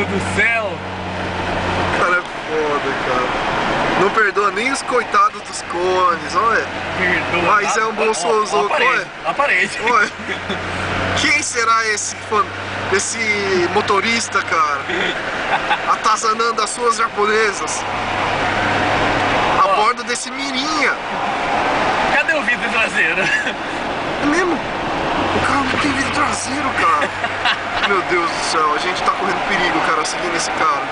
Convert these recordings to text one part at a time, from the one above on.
do céu! O cara é foda, cara. Não perdoa nem os coitados dos cones, olha. Perdoa. Mas é um bolsozão, olha. Na parede. Olha. Quem será esse motorista, cara? Atazanando as suas japonesas a bordo desse mirinha. Cadê o vidro traseiro? É mesmo? O carro não tem vidro traseiro, cara. Meu Deus do céu, a gente tá correndo perigo, cara, seguindo esse cara.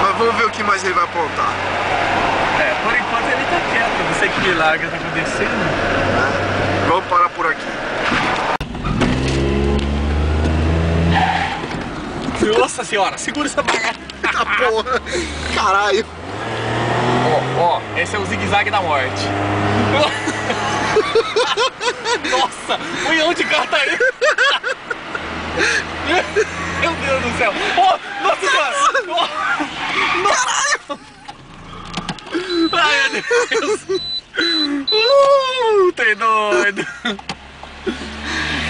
Mas vamos ver o que mais ele vai apontar. É, por enquanto ele tá quieto, não sei que milagre tá acontecendo. Vamos parar por aqui. Nossa senhora, segura essa bagaça. Tá porra. Caralho. Ó, esse é o zigue-zague da morte. Nossa, olha onde o carro tá indo. Meu Deus do céu. Oh, nossa senhora. Caralho. Ai, meu Deus. Tem doido.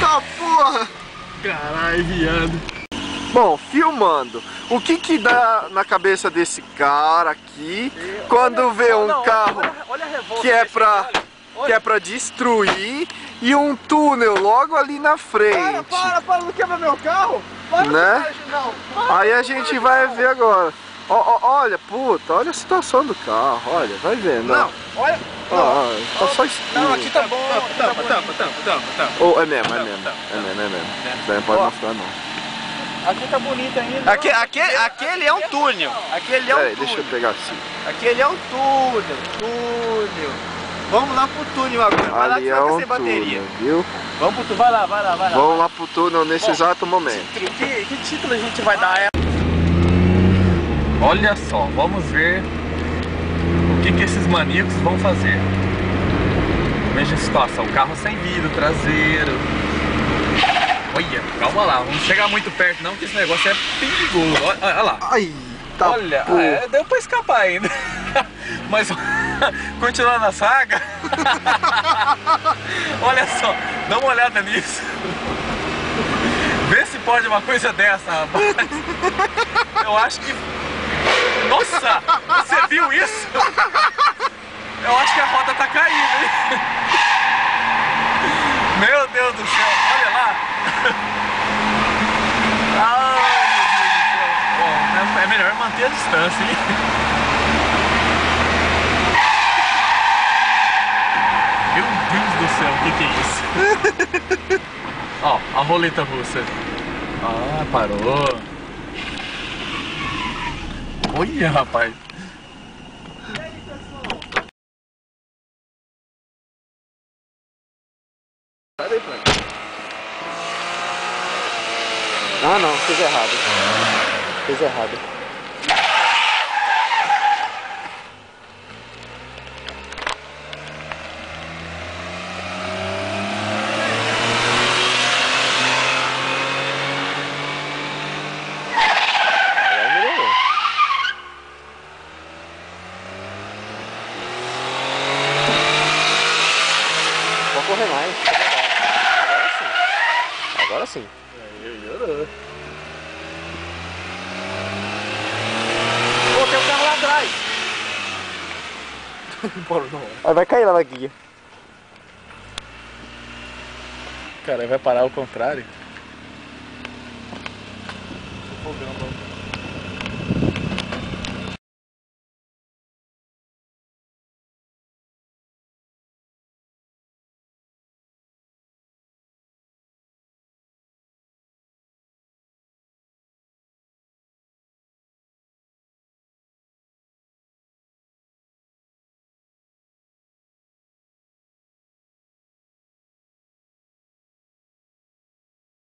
Tá porra. Caralho, viado. Bom, filmando, o que dá na cabeça desse cara aqui quando vê um carro que é pra destruir e um túnel logo ali na frente? Para, não quebra meu carro! Para, né? não. Aí a gente vai ver agora. Olha, puta, olha a situação do carro, olha, vai vendo. Não, olha. Tá só escuro. Não, aqui tá bom. Tampa. Oh, é mesmo. Isso daí não pode mostrar não. Aqui tá bonito ainda. Aquele é um túnel. Aquele é um Peraí, túnel. deixa eu pegar assim. Aquele é um túnel. Vamos lá pro túnel agora. Vai lá que Ali você é vai um sem bateria. túnel, viu? Vamos pro túnel. Vai lá. Vamos lá pro túnel nesse exato momento. Que título a gente vai dar? Olha só, vamos ver o que esses maníacos vão fazer. Veja a situação, carro sem vidro traseiro. Olha, calma lá, não chegar muito perto não, que esse negócio é perigoso. Olha lá. Ai, tá. Olha, deu pra escapar ainda. Mas continuando a saga. Olha só, dá uma olhada nisso. Vê se pode uma coisa dessa, rapaz. Eu acho que... Nossa, você viu isso? Eu acho que a roda tá caindo, hein? Meu Deus do céu, olha lá. Ai, meu Deus do céu. Bom, é melhor manter a distância, hein? Meu Deus do céu, o que é isso? Ó, a roleta russa. Ah, parou. Olha, rapaz. Sai daí, Frank. Ah, não, fez errado. Fez errado. Agora melhorou. Pode correr mais. Agora sim. Melhorou. Pô, tem um carro lá atrás. Aí vai cair lá na guia. Cara, vai parar ao contrário. Fogão,